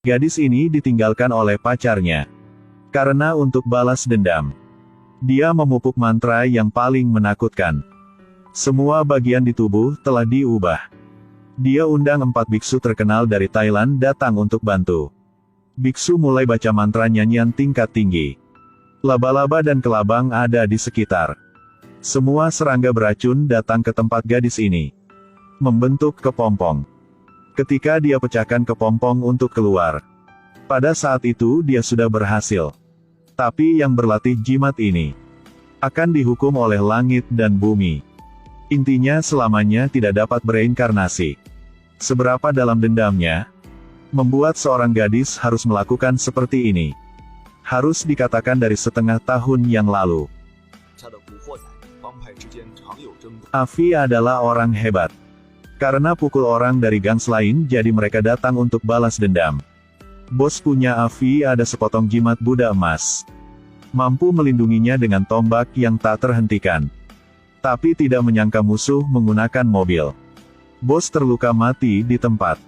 Gadis ini ditinggalkan oleh pacarnya. Karena untuk balas dendam, dia memupuk mantra yang paling menakutkan. Semua bagian di tubuh telah diubah. Dia undang 4 biksu terkenal dari Thailand datang untuk bantu. Biksu mulai baca mantra nyanyian tingkat tinggi. Laba-laba dan kelabang ada di sekitar. Semua serangga beracun datang ke tempat gadis ini, membentuk kepompong. Ketika dia pecahkan kepompong untuk keluar, pada saat itu dia sudah berhasil. Tapi yang berlatih jimat ini akan dihukum oleh langit dan bumi. Intinya selamanya tidak dapat bereinkarnasi. Seberapa dalam dendamnya, membuat seorang gadis harus melakukan seperti ini. Harus dikatakan dari setengah tahun yang lalu. Afi adalah orang hebat. Karena pukul orang dari gangs lain jadi mereka datang untuk balas dendam. Bos punya Afi ada sepotong jimat Buddha emas. Mampu melindunginya dengan tombak yang tak terhentikan. Tapi tidak menyangka musuh menggunakan mobil. Bos terluka mati di tempat.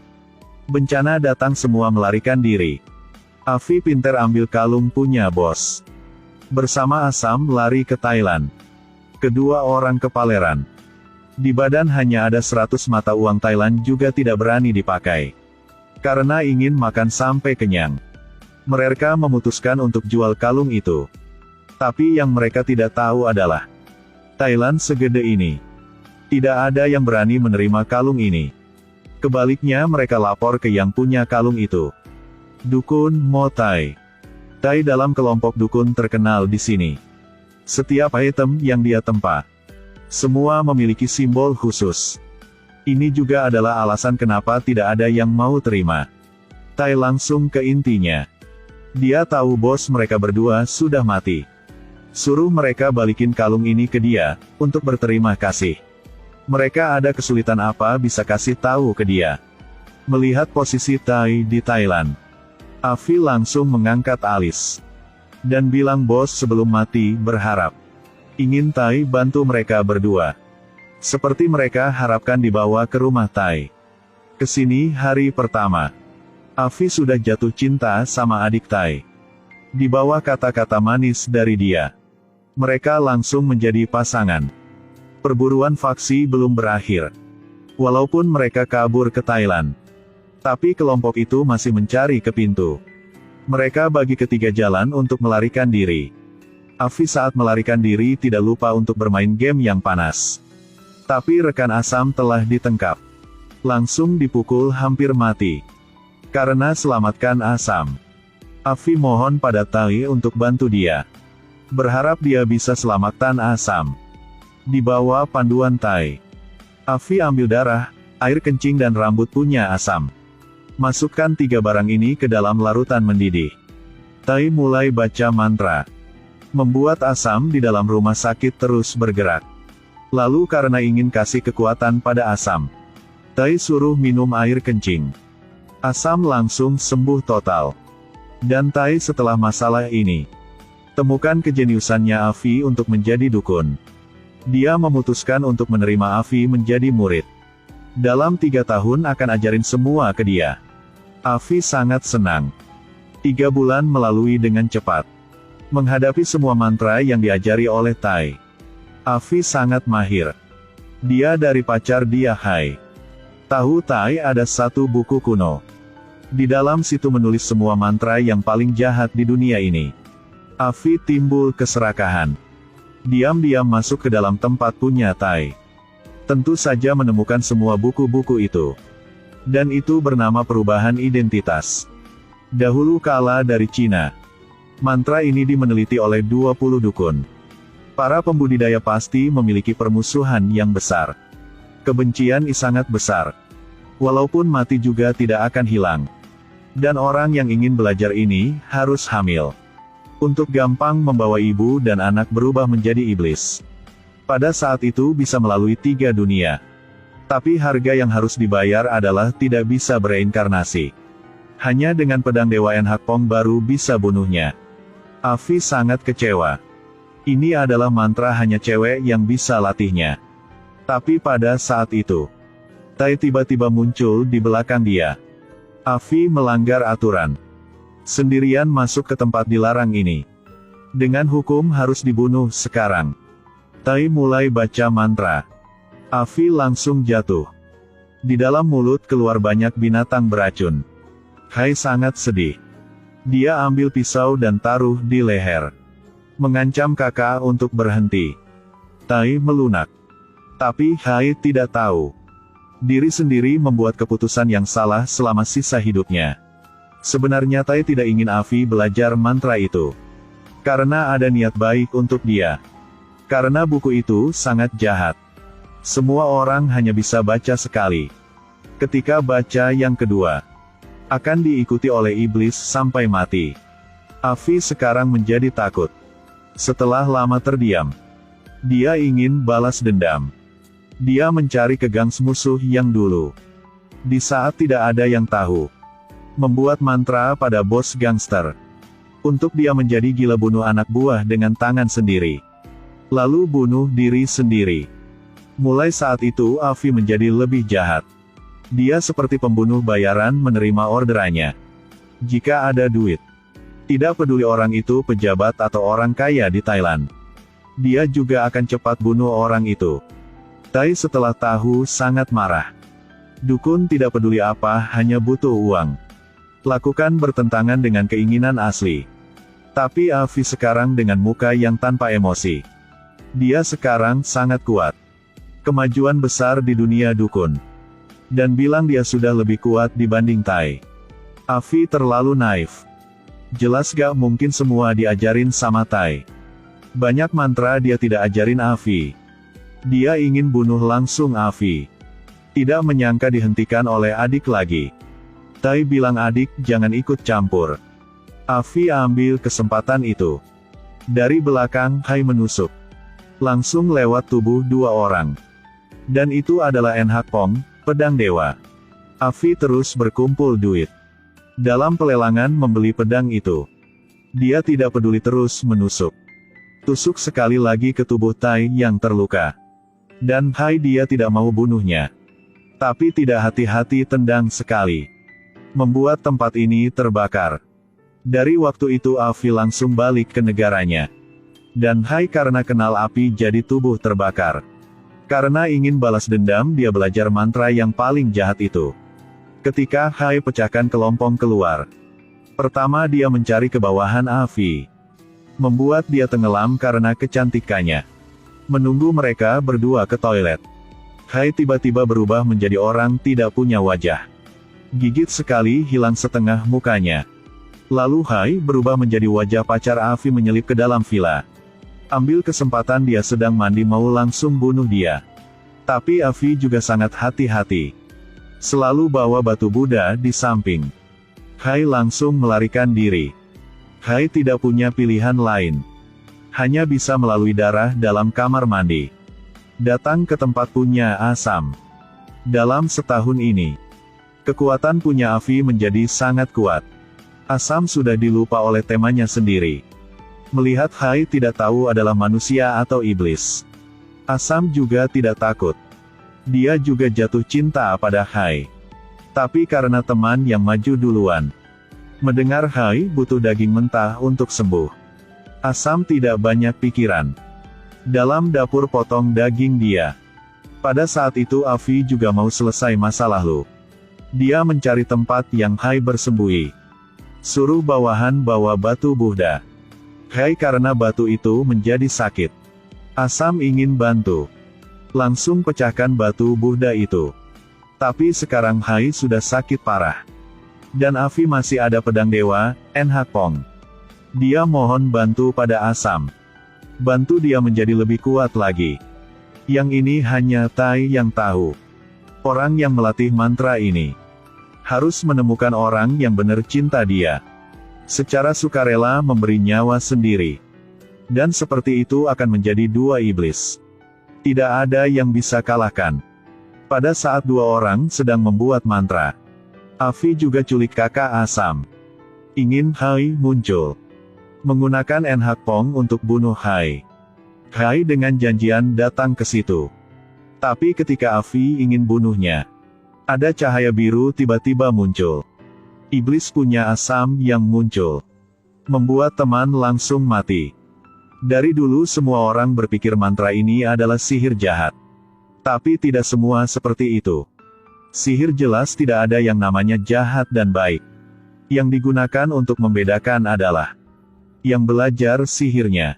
Bencana datang semua melarikan diri. Afi pintar ambil kalung punya bos. Bersama Asam lari ke Thailand. Kedua orang ke Paleran. Di badan hanya ada 100 mata uang Thailand juga tidak berani dipakai. Karena ingin makan sampai kenyang. Mereka memutuskan untuk jual kalung itu. Tapi yang mereka tidak tahu adalah, Thailand segede ini. Tidak ada yang berani menerima kalung ini. Kebaliknya mereka lapor ke yang punya kalung itu. Dukun Mo Tai. Tai dalam kelompok dukun terkenal di sini. Setiap item yang dia tempa, semua memiliki simbol khusus. Ini juga adalah alasan kenapa tidak ada yang mau terima. Tai langsung ke intinya. Dia tahu bos mereka berdua sudah mati. Suruh mereka balikin kalung ini ke dia, untuk berterima kasih. Mereka ada kesulitan apa bisa kasih tahu ke dia. Melihat posisi Tai di Thailand, Afi langsung mengangkat alis. Dan bilang bos sebelum mati berharap ingin Tai bantu mereka berdua. Seperti mereka harapkan dibawa ke rumah Tai. Kesini hari pertama, Afi sudah jatuh cinta sama adik Tai. Di bawah kata-kata manis dari dia, mereka langsung menjadi pasangan. Perburuan faksi belum berakhir. Walaupun mereka kabur ke Thailand, tapi kelompok itu masih mencari ke pintu. Mereka bagi ketiga jalan untuk melarikan diri. Afi saat melarikan diri tidak lupa untuk bermain game yang panas. Tapi rekan Asam telah ditangkap. Langsung dipukul hampir mati. Karena selamatkan Asam, Afi mohon pada Tai untuk bantu dia. Berharap dia bisa selamatkan Asam. Di bawah panduan Tai, Afi ambil darah, air kencing dan rambut punya Asam. Masukkan 3 barang ini ke dalam larutan mendidih. Tai mulai baca mantra. Membuat Asam di dalam rumah sakit terus bergerak. Lalu karena ingin kasih kekuatan pada Asam, Tai suruh minum air kencing. Asam langsung sembuh total. Dan Tai setelah masalah ini, temukan kejeniusannya Afi untuk menjadi dukun. Dia memutuskan untuk menerima Afi menjadi murid. Dalam 3 tahun akan ajarin semua ke dia. Afi sangat senang. 3 bulan melalui dengan cepat. Menghadapi semua mantra yang diajari oleh Tai, Afi sangat mahir. Dia dari pacar dia Hai. Tahu Tai ada 1 buku kuno. Di dalam situ menulis semua mantra yang paling jahat di dunia ini. Afi timbul keserakahan. Diam-diam masuk ke dalam tempat punya Tai. Tentu saja menemukan semua buku-buku itu. Dan itu bernama perubahan identitas. Dahulu kala dari Cina. Mantra ini dimeneliti oleh 20 dukun. Para pembudidaya pasti memiliki permusuhan yang besar. Kebencian sangat besar. Walaupun mati juga tidak akan hilang. Dan orang yang ingin belajar ini, harus hamil. Untuk gampang membawa ibu dan anak berubah menjadi iblis. Pada saat itu bisa melalui 3 dunia. Tapi harga yang harus dibayar adalah tidak bisa bereinkarnasi. Hanya dengan pedang Dewa Enhakpong baru bisa bunuhnya. Afi sangat kecewa. Ini adalah mantra hanya cewek yang bisa latihnya. Tapi pada saat itu, Tai tiba-tiba muncul di belakang dia. Afi melanggar aturan. Sendirian masuk ke tempat dilarang ini. Dengan hukum harus dibunuh sekarang. Tai mulai baca mantra. Afi langsung jatuh. Di dalam mulut keluar banyak binatang beracun. Hai sangat sedih. Dia ambil pisau dan taruh di leher. Mengancam kakak untuk berhenti. Tai melunak. Tapi Hai tidak tahu. Diri sendiri membuat keputusan yang salah selama sisa hidupnya. Sebenarnya Tai tidak ingin Afi belajar mantra itu. Karena ada niat baik untuk dia. Karena buku itu sangat jahat. Semua orang hanya bisa baca sekali. Ketika baca yang kedua, akan diikuti oleh iblis sampai mati. Afi sekarang menjadi takut. Setelah lama terdiam, dia ingin balas dendam. Dia mencari ke gangs musuh yang dulu. Di saat tidak ada yang tahu. Membuat mantra pada bos gangster. Untuk dia menjadi gila bunuh anak buah dengan tangan sendiri. Lalu bunuh diri sendiri. Mulai saat itu Afi menjadi lebih jahat. Dia seperti pembunuh bayaran menerima orderannya. Jika ada duit. Tidak peduli orang itu pejabat atau orang kaya di Thailand. Dia juga akan cepat bunuh orang itu. Tai setelah tahu sangat marah. Dukun tidak peduli apa, hanya butuh uang. Lakukan bertentangan dengan keinginan asli. Tapi Afi sekarang dengan muka yang tanpa emosi. Dia sekarang sangat kuat. Kemajuan besar di dunia dukun. Dan bilang dia sudah lebih kuat dibanding Tai. Afi terlalu naif. Jelas gak mungkin semua diajarin sama Tai. Banyak mantra dia tidak ajarin Afi. Dia ingin bunuh langsung Afi. Tidak menyangka dihentikan oleh adik lagi. Tai bilang adik jangan ikut campur. Afi ambil kesempatan itu. Dari belakang Hai menusuk. Langsung lewat tubuh dua orang. Dan itu adalah En Hak Pong, pedang dewa. Afi terus berkumpul duit. Dalam pelelangan membeli pedang itu. Dia tidak peduli terus menusuk. Tusuk sekali lagi ke tubuh Tai yang terluka. Dan Hai dia tidak mau bunuhnya. Tapi tidak hati-hati tendang sekali. Membuat tempat ini terbakar. Dari waktu itu Afi langsung balik ke negaranya. Dan Hai karena kenal api jadi tubuh terbakar. Karena ingin balas dendam dia belajar mantra yang paling jahat itu. Ketika Hai pecahkan kelompong keluar. Pertama dia mencari ke bawahan Afi. Membuat dia tenggelam karena kecantikannya. Menunggu mereka berdua ke toilet. Hai tiba-tiba berubah menjadi orang tidak punya wajah. Gigit sekali hilang setengah mukanya. Lalu Hai berubah menjadi wajah pacar Afi menyelip ke dalam villa. Ambil kesempatan dia sedang mandi mau langsung bunuh dia. Tapi Afi juga sangat hati-hati. Selalu bawa batu Buddha di samping. Hai langsung melarikan diri. Hai tidak punya pilihan lain. Hanya bisa melalui darah dalam kamar mandi. Datang ke tempat punya Asam. Dalam setahun ini, kekuatan punya Afi menjadi sangat kuat. Asam sudah dilupa oleh temanya sendiri. Melihat Hai tidak tahu adalah manusia atau iblis. Asam juga tidak takut. Dia juga jatuh cinta pada Hai. Tapi karena teman yang maju duluan. Mendengar Hai butuh daging mentah untuk sembuh. Asam tidak banyak pikiran. Dalam dapur potong daging dia. Pada saat itu Afi juga mau selesai masa lalu. Dia mencari tempat yang Hai bersembunyi. Suruh bawahan bawa batu Buddha. Hai karena batu itu menjadi sakit. Asam ingin bantu. Langsung pecahkan batu Buddha itu. Tapi sekarang Hai sudah sakit parah. Dan Afi masih ada pedang dewa, En Hak Pong. Dia mohon bantu pada Asam. Bantu dia menjadi lebih kuat lagi. Yang ini hanya Tai yang tahu. Orang yang melatih mantra ini. Harus menemukan orang yang benar cinta dia. Secara sukarela memberi nyawa sendiri. Dan seperti itu akan menjadi dua iblis. Tidak ada yang bisa kalahkan. Pada saat dua orang sedang membuat mantra. Afi juga culik kakak Asam. Ingin Hai muncul. Menggunakan En Hak Pong untuk bunuh Hai. Hai dengan janjian datang ke situ. Tapi ketika Afi ingin bunuhnya. Ada cahaya biru tiba-tiba muncul. Iblis punya asam yang muncul, membuat teman langsung mati. Dari dulu semua orang berpikir mantra ini adalah sihir jahat. Tapi tidak semua seperti itu. Sihir jelas tidak ada yang namanya jahat dan baik. Yang digunakan untuk membedakan adalah yang belajar sihirnya.